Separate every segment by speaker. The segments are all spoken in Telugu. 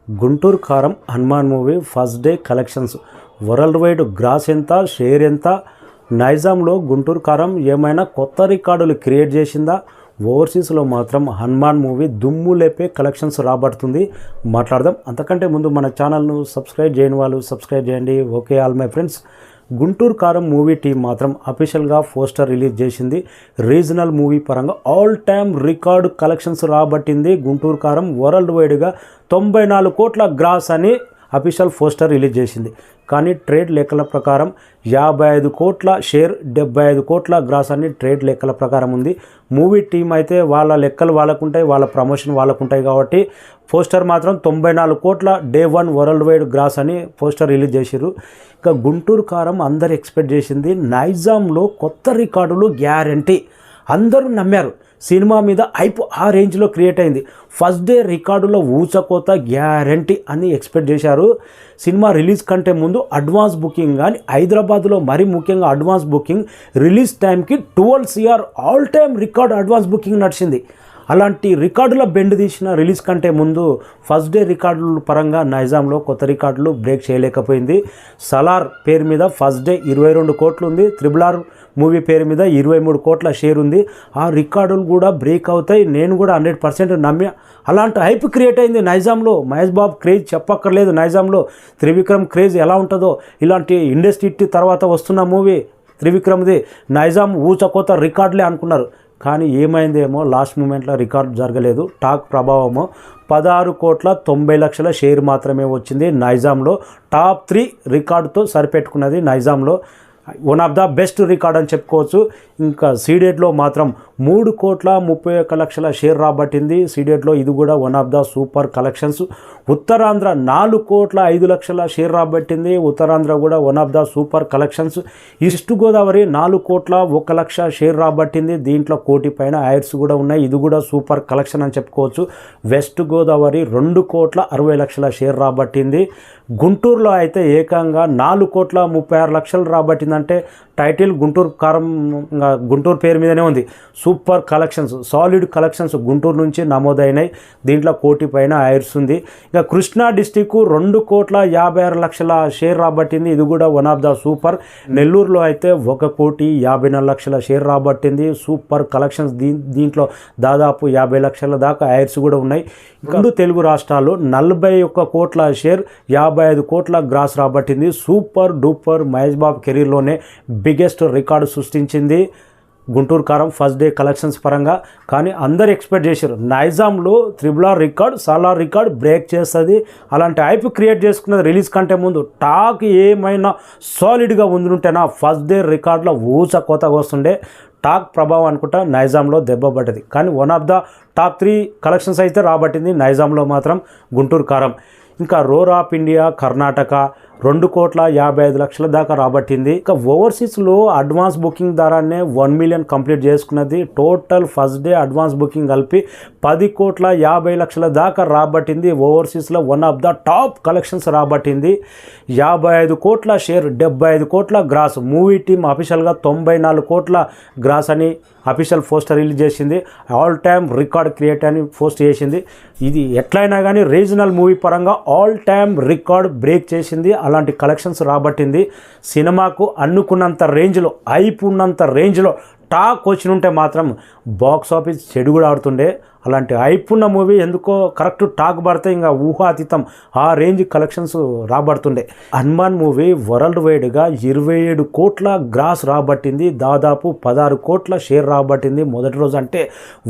Speaker 1: Guntur Kaaram Hanuman movie first day collections worldwide gross ఎంత, షేర్ ఎంత, నైజాంలో గుంటూరు కారం ఏమైనా కొత్త రికార్డులు క్రియేట్ చేసిందా, ఓవర్సీస్లో మాత్రం హనుమాన్ మూవీ దుమ్ము లేపే కలెక్షన్స్ రాబడుతుంది. మాట్లాడదాం. అంతకంటే ముందు మన ఛానల్ను సబ్స్క్రైబ్ చేయని వాళ్ళు సబ్స్క్రైబ్ చేయండి. Okay all my friends. Guntur Kaaram movie team మాత్రం అఫీషియల్గా పోస్టర్ రిలీజ్ చేసింది. రీజనల్ మూవీ పరంగా ఆల్ టైమ్ రికార్డు కలెక్షన్స్ రాబట్టింది. గుంటూరు కారం వరల్డ్ వైడ్గా 94 కోట్ల గ్రాస్ అని అఫీషియల్ పోస్టర్ రిలీజ్ చేసింది. కానీ ట్రేడ్ లెక్కల ప్రకారం 55 కోట్ల షేర్, 75 కోట్ల గ్రాస్ అని ట్రేడ్ లెక్కల ప్రకారం ఉంది. మూవీ టీం అయితే వాళ్ళ లెక్కలు వాళ్ళకుంటాయి, వాళ్ళ ప్రమోషన్ వాళ్ళకుంటాయి కాబట్టి పోస్టర్ మాత్రం 94 కోట్ల డే 1 వరల్డ్ వైడ్ గ్రాస్ అని పోస్టర్ రిలీజ్ చేశారు. ఇక గుంటూరు కారం అందరు ఎక్స్పెక్ట్ చేసింది నైజాంలో కొత్త రికార్డులు గ్యారంటీ. అందరూ నమ్మారు. సినిమా మీద హైప్ ఆ రేంజ్లో క్రియేట్ అయింది. ఫస్ట్ డే రికార్డులో ఊచకోత గ్యారంటీ అని ఎక్స్పెక్ట్ చేశారు. సినిమా రిలీజ్ కంటే ముందు అడ్వాన్స్ బుకింగ్ కానీ హైదరాబాద్లో మరీ ముఖ్యంగా అడ్వాన్స్ బుకింగ్ రిలీజ్ టైంకి 12 CR all time record advance booking నడిచింది. అలాంటి రికార్డుల బెండ్ తీసిన రిలీజ్ కంటే ముందు ఫస్ట్ డే రికార్డుల పరంగా నైజాంలో కొత్త రికార్డులు బ్రేక్ చేయలేకపోయింది. సలార్ పేరు మీద ఫస్ట్ డే 22 కోట్లు ఉంది. RRR మూవీ పేరు మీద 23 కోట్ల షేర్ ఉంది. ఆ రికార్డులు కూడా బ్రేక్ అవుతాయి. నేను కూడా 100% నమ్మి అలాంటి హైప్ క్రియేట్ అయింది నైజాంలో. మహేష్ బాబు క్రేజ్ చెప్పక్కర్లేదు. నైజాంలో త్రివిక్రమ్ క్రేజ్ ఎలా ఉంటుందో, ఇలాంటి ఇండస్ట్రీ తర్వాత వస్తున్న మూవీ త్రివిక్రమ్ది. నైజాం ఊచకోత రికార్డులే అనుకున్నారు. కానీ ఏమైందేమో లాస్ట్ మూమెంట్లో రికార్డు జరగలేదు. టాక్ ప్రభావము 16 కోట్ల 90 లక్షల షేర్ మాత్రమే వచ్చింది. నైజాంలో టాప్ 3 రికార్డుతో సరిపెట్టుకున్నది. నైజాంలో one of the best record అని చెప్పుకోవచ్చు. ఇంకా సీడెడ్లో మాత్రం 3 కోట్ల 31 లక్షల షేర్ రాబట్టింది. సీడెడ్లో ఇది కూడా one of the super collections. Uttarandhra 4 కోట్ల 5 లక్షల షేర్ రాబట్టింది. ఉత్తరాంధ్ర కూడా one of the super collections. East Godavari 4 కోట్ల 1 లక్ష షేర్ రాబట్టింది. దీంట్లో 1 కోటి పైన ఐర్స్ కూడా ఉన్నాయి. ఇది కూడా సూపర్ కలెక్షన్ అని చెప్పుకోవచ్చు. వెస్ట్ గోదావరి 2 కోట్ల 60 లక్షల షేర్ రాబట్టింది. గుంటూరులో అయితే ఏకంగా 4 కోట్ల 36 లక్షలు రాబట్టిందంటే టైటిల్ గుంటూరు కారం గుంటూరు పేరు మీదనే ఉంది. Super collections, solid collections Guntur నుంచి నమోదైనాయి. దీంట్లో 1 కోటి పైన ఐర్స్ ఉంది. ఇక కృష్ణా డిస్టిక్ 2 కోట్ల 56 లక్షల షేర్ రాబట్టింది. ఇది కూడా వన్ ఆఫ్ ద సూపర్. నెల్లూరులో అయితే 1 కోటి 54 లక్షల షేర్ రాబట్టింది. Super collections. దీంట్లో దాదాపు 50 లక్షల దాకా ఐర్స్ కూడా ఉన్నాయి. 2 తెలుగు రాష్ట్రాలు 41 కోట్ల షేర్, 55 కోట్ల gross రాబట్టింది. Super duper Mahesh Babu కెరీర్లోనే biggest record సృష్టించింది గుంటూరు కారం ఫస్ట్ డే కలెక్షన్స్ పరంగా. కానీ అందరు ఎక్స్పెక్ట్ చేశారు నైజాంలో RRR record, Salaar record break చేస్తుంది. అలాంటి హైప్ క్రియేట్ చేసుకున్నది రిలీజ్ కంటే ముందు. టాక్ ఏమైనా సాలిడ్గా ఉండుంటేనా ఫస్ట్ డే రికార్డులో ఊచ కోతగా వస్తుండే. టాక్ ప్రభావం అనుకుంటా నైజాంలో దెబ్బ పడ్డది. కానీ one of the top 3 collections అయితే రాబట్టింది నైజాంలో మాత్రం గుంటూరు కారం. ఇంకా రోర్ ఆఫ్ ఇండియా కర్ణాటక 2 కోట్ల 55 లక్షల దాకా రాబట్టింది. ఇక ఓవర్సీస్లో అడ్వాన్స్ బుకింగ్ ద్వారానే 1 మిలియన్ కంప్లీట్ చేసుకున్నది. Total first day advance booking కలిపి 10 కోట్ల 50 లక్షల దాకా రాబట్టింది. ఓవర్సీస్లో one of the top collections రాబట్టింది. 55 కోట్ల షేర్, 75 కోట్ల గ్రాస్. మూవీ టీం అఫీషియల్గా 94 కోట్ల గ్రాస్ అని అఫీషియల్ పోస్టర్ రిలీజ్ చేసింది. ఆల్ టైమ్ రికార్డ్ క్రియేట్ అని పోస్ట్ చేసింది. ఇది ఎట్లయినా కానీ రీజనల్ మూవీ పరంగా ఆల్ టైమ్ రికార్డ్ బ్రేక్ చేసింది. అలాంటి కలెక్షన్స్ రాబట్టింది. సినిమాకు అనుకున్నంత రేంజ్లో, హైప్ ఉన్నంత రేంజ్లో టాక్ వచ్చినుంటే మాత్రం బాక్స్ ఆఫీస్ చెడు కూడా ఆడుతుండే. అలాంటి హైప్ ఉన్న మూవీ ఎందుకో కరెక్ట్ టాక్ పడితే ఇంకా ఊహాతీతం ఆ రేంజ్ కలెక్షన్స్ రాబడుతుండే. హనుమాన్ మూవీ వరల్డ్ వైడ్గా 27 కోట్ల గ్రాస్ రాబట్టింది. దాదాపు 16 కోట్ల షేర్ రాబట్టింది మొదటి రోజు. అంటే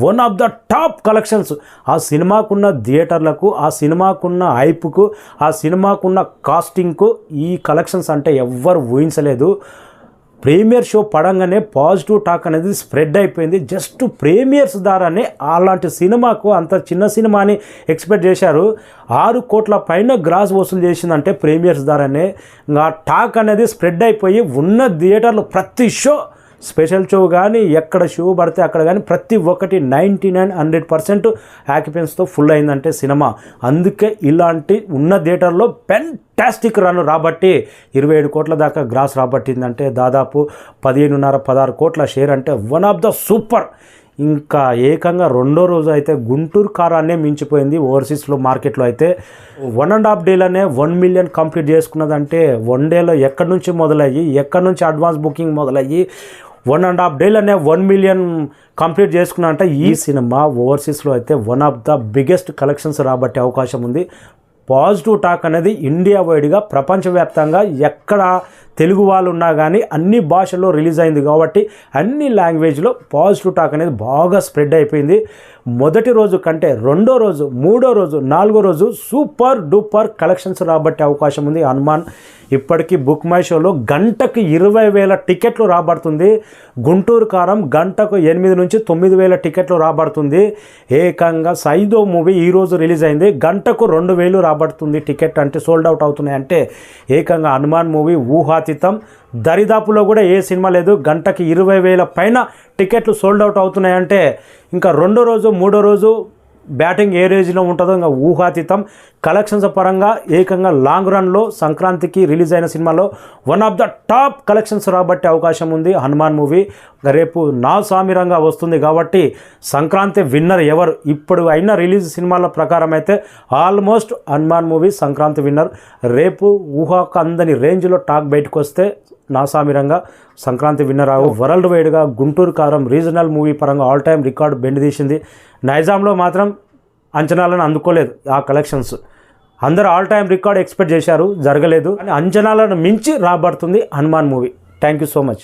Speaker 1: one of the top collections. ఆ సినిమాకున్న థియేటర్లకు, ఆ సినిమాకున్న హైప్కు, ఆ సినిమాకున్న కాస్టింగ్కు ఈ కలెక్షన్స్ అంటే ఎవ్వరు ఊహించలేదు. ప్రీమియర్ షో పడంగానే పాజిటివ్ టాక్ అనేది స్ప్రెడ్ అయిపోయింది. జస్ట్ ప్రీమియర్స్ ద్వారానే అలాంటి సినిమాకు, అంత చిన్న సినిమాని ఎక్స్పెక్ట్ చేశారు. 6 కోట్ల పైన గ్రాస్ వసూలు చేసిందంటే ప్రీమియర్స్ ద్వారానే. ఇంకా టాక్ అనేది స్ప్రెడ్ అయిపోయి ఉన్న థియేటర్లు ప్రతి షో, స్పెషల్ షో కానీ ఎక్కడ షో పడితే అక్కడ కానీ ప్రతి ఒక్కటి 99-100% ఆక్యుపెన్స్తో ఫుల్ అయిందంటే సినిమా. అందుకే ఇలాంటి ఉన్న థియేటర్లో ఫ్యాంటాస్టిక్ రన్ రాబట్టి 27 కోట్ల దాకా గ్రాస్ రాబట్టిందంటే దాదాపు 15.5-16 కోట్ల షేర్. అంటే వన్ ఆఫ్ ద సూపర్. ఇంకా ఏకంగా రెండో రోజు అయితే గుంటూరు కారాన్నే మించిపోయింది ఓవర్సీస్లో మార్కెట్లో అయితే 1.5 డేలోనే 1 మిలియన్ కంప్లీట్ చేసుకున్నదంటే 1 డేలో ఎక్కడి నుంచి మొదలయ్యి ఎక్కడి నుంచి అడ్వాన్స్ బుకింగ్ మొదలయ్యి 1.5 డేలోనే 1 మిలియన్ కంప్లీట్ చేసుకున్నా అంటే ఈ సినిమా ఓవర్సీస్లో అయితే one of the biggest collections రాబట్టే అవకాశం ఉంది. పాజిటివ్ టాక్ అనేది ఇండియా వైడ్గా ప్రపంచవ్యాప్తంగా ఎక్కడ తెలుగు వాళ్ళు ఉన్నా కానీ అన్ని భాషల్లో రిలీజ్ అయింది కాబట్టి అన్ని లాంగ్వేజ్లో పాజిటివ్ టాక్ అనేది బాగా స్ప్రెడ్ అయిపోయింది. మొదటి రోజు కంటే రెండో రోజు, మూడో రోజు, నాలుగో రోజు సూపర్ డూపర్ కలెక్షన్స్ రాబట్టే అవకాశం ఉంది. హనుమాన్ ఇప్పటికీ బుక్ మై షోలో గంటకు 20,000 టికెట్లు రాబడుతుంది. గుంటూరు కారం గంటకు 8 నుంచి 9,000 టికెట్లు రాబడుతుంది. ఏకంగా సైదో మూవీ ఈరోజు రిలీజ్ అయింది, గంటకు 2,000 రాబడుతుంది టికెట్. అంటే సోల్డ్ అవుట్ అవుతున్నాయి. అంటే ఏకంగా హనుమాన్ మూవీ ఊహాతీతం. దరిదాపులో కూడా ఏ సినిమా లేదు. గంటకి 20,000 పైన టికెట్లు సోల్డ్ అవుట్ అవుతున్నాయంటే ఇంకా రెండో రోజు, మూడో రోజు బ్యాటింగ్ ఏ రేంజ్లో ఉంటుందో ఇంకా ఊహాతీతం. కలెక్షన్స్ పరంగా ఏకంగా లాంగ్ రన్లో సంక్రాంతికి రిలీజ్ అయిన సినిమాలో one of the top collections రాబట్టే అవకాశం ఉంది హనుమాన్ మూవీ. రేపు నా సామిరంగా వస్తుంది కాబట్టి సంక్రాంతి విన్నర్ ఎవరు ఇప్పుడు అయిన రిలీజ్ సినిమాల ప్రకారం అయితే almost Hanuman movie Sankranti winner. రేపు ఊహాకు అందని రేంజ్లో టాక్ బయటకు వస్తే నా సామిరంగా సంక్రాంతి విన్నర్ వరల్డ్ వైడ్గా గుంటూరు కారం రీజనల్ మూవీ పరంగా ఆల్ టైమ్ రికార్డు బెండ్ తీసింది. నైజాంలో మాత్రం అంచనాలను అందుకోలేదు ఆ కలెక్షన్స్. అందరూ ఆల్ టైమ్ రికార్డ్ ఎక్స్పెక్ట్ చేశారు, జరగలేదు. అంచనాలను మించి రాబడుతుంది Hanuman movie. Thank you so much.